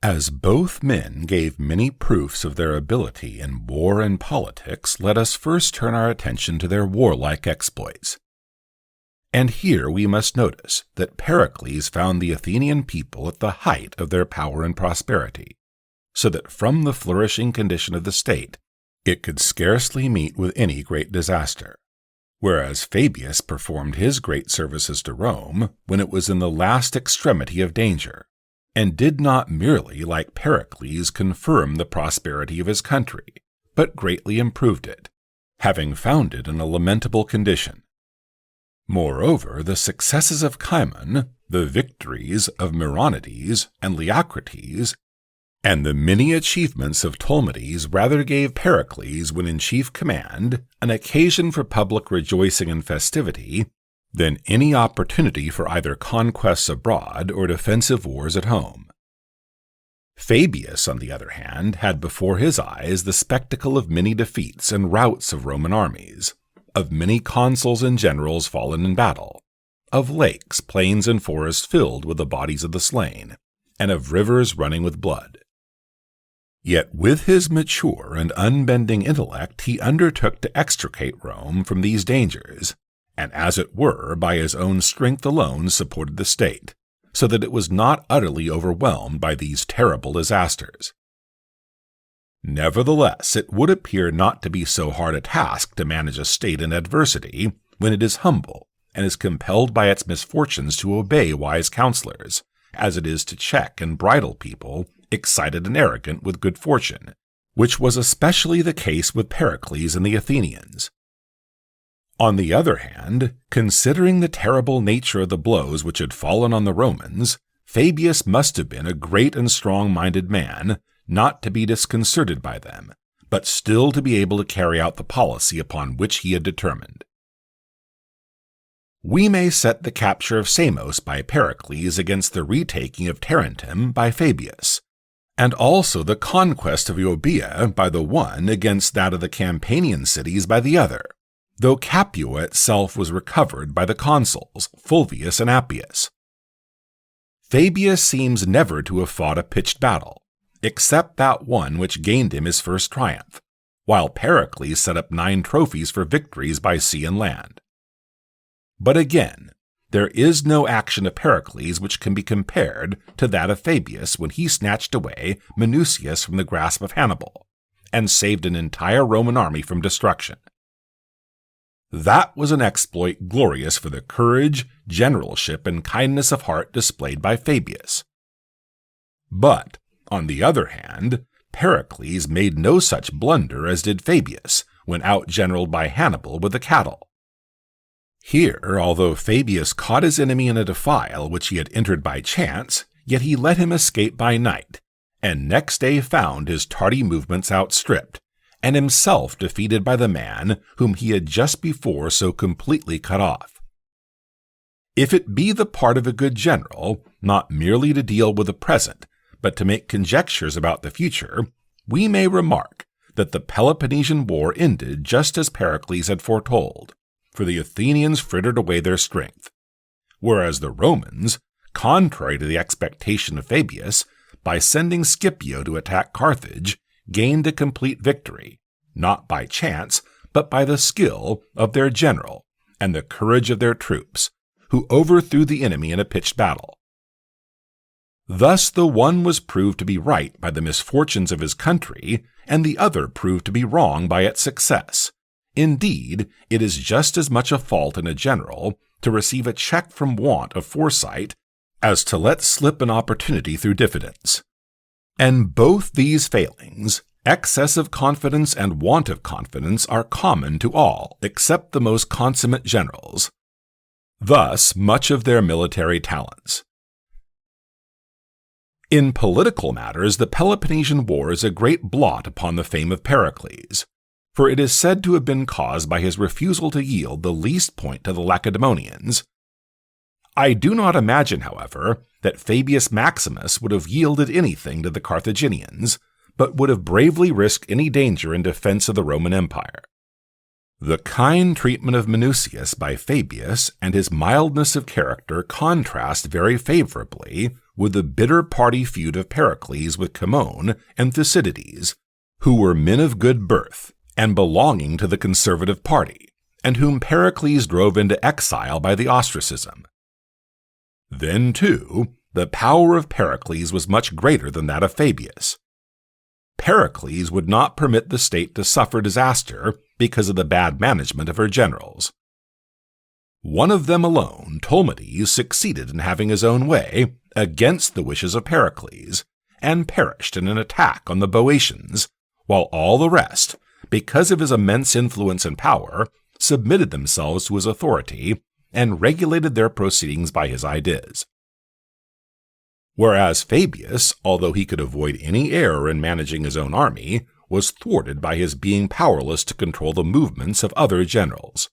As both men gave many proofs of their ability in war and politics, let us first turn our attention to their warlike exploits. And here we must notice that Pericles found the Athenian people at the height of their power and prosperity, so that from the flourishing condition of the state, it could scarcely meet with any great disaster, whereas Fabius performed his great services to Rome when it was in the last extremity of danger, and did not merely, like Pericles, confirm the prosperity of his country, but greatly improved it, having found it in a lamentable condition. Moreover, the successes of Cimon, the victories of Myronides and Leocrates, and the many achievements of Ptolemies rather gave Pericles, when in chief command, an occasion for public rejoicing and festivity than any opportunity for either conquests abroad or defensive wars at home. Fabius, on the other hand, had before his eyes the spectacle of many defeats and routs of Roman armies, of many consuls and generals fallen in battle, of lakes, plains, and forests filled with the bodies of the slain, and of rivers running with blood. Yet with his mature and unbending intellect he undertook to extricate Rome from these dangers, and as it were by his own strength alone supported the state, so that it was not utterly overwhelmed by these terrible disasters. Nevertheless, it would appear not to be so hard a task to manage a state in adversity when it is humble and is compelled by its misfortunes to obey wise counselors, as it is to check and bridle people excited and arrogant with good fortune, which was especially the case with Pericles and the Athenians. On the other hand, considering the terrible nature of the blows which had fallen on the Romans, Fabius must have been a great and strong-minded man, not to be disconcerted by them, but still to be able to carry out the policy upon which he had determined. We may set the capture of Samos by Pericles against the retaking of Tarentum by Fabius, and also the conquest of Euboea by the one against that of the Campanian cities by the other, though Capua itself was recovered by the consuls, Fulvius and Appius. Fabius seems never to have fought a pitched battle, except that one which gained him his first triumph, while Pericles set up 9 trophies for victories by sea and land. But again, there is no action of Pericles which can be compared to that of Fabius when he snatched away Minucius from the grasp of Hannibal, and saved an entire Roman army from destruction. That was an exploit glorious for the courage, generalship, and kindness of heart displayed by Fabius. But, on the other hand, Pericles made no such blunder as did Fabius when outgeneraled by Hannibal with the cattle. Here, although Fabius caught his enemy in a defile which he had entered by chance, yet he let him escape by night, and next day found his tardy movements outstripped, and himself defeated by the man whom he had just before so completely cut off. If it be the part of a good general, not merely to deal with the present, but to make conjectures about the future, we may remark that the Peloponnesian War ended just as Pericles had foretold, for the Athenians frittered away their strength, whereas the Romans, contrary to the expectation of Fabius, by sending Scipio to attack Carthage, gained a complete victory, not by chance, but by the skill of their general and the courage of their troops, who overthrew the enemy in a pitched battle. Thus the one was proved to be right by the misfortunes of his country, and the other proved to be wrong by its success. Indeed, it is just as much a fault in a general to receive a check from want of foresight as to let slip an opportunity through diffidence. And both these failings, excess of confidence and want of confidence, are common to all except the most consummate generals. Thus much of their military talents. In political matters, the Peloponnesian War is a great blot upon the fame of Pericles, for it is said to have been caused by his refusal to yield the least point to the Lacedaemonians. I do not imagine, however, that Fabius Maximus would have yielded anything to the Carthaginians, but would have bravely risked any danger in defense of the Roman Empire. The kind treatment of Minucius by Fabius and his mildness of character contrast very favorably with the bitter party feud of Pericles with Cimon and Thucydides, who were men of good birth and belonging to the conservative party, and whom Pericles drove into exile by the ostracism. Then, too, the power of Pericles was much greater than that of Fabius. Pericles would not permit the state to suffer disaster because of the bad management of her generals. One of them alone, Tolmides, succeeded in having his own way against the wishes of Pericles, and perished in an attack on the Boeotians, while all the rest, because of his immense influence and power, submitted themselves to his authority and regulated their proceedings by his ideas. Whereas Fabius, although he could avoid any error in managing his own army, was thwarted by his being powerless to control the movements of other generals.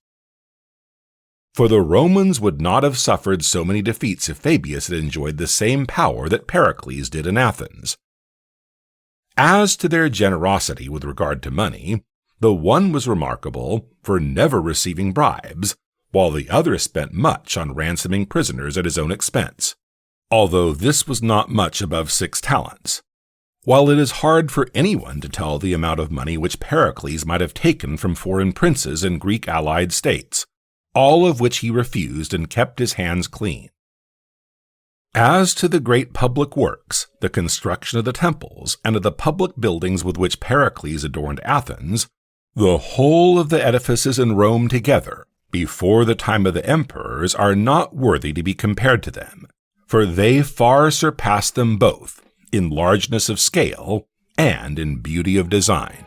For the Romans would not have suffered so many defeats if Fabius had enjoyed the same power that Pericles did in Athens. As to their generosity with regard to money, the one was remarkable for never receiving bribes, while the other spent much on ransoming prisoners at his own expense, although this was not much above 6 talents, while it is hard for anyone to tell the amount of money which Pericles might have taken from foreign princes and Greek allied states, all of which he refused and kept his hands clean. As to the great public works, the construction of the temples, and of the public buildings with which Pericles adorned Athens, the whole of the edifices in Rome together, before the time of the emperors, are not worthy to be compared to them, for they far surpass them both in largeness of scale and in beauty of design.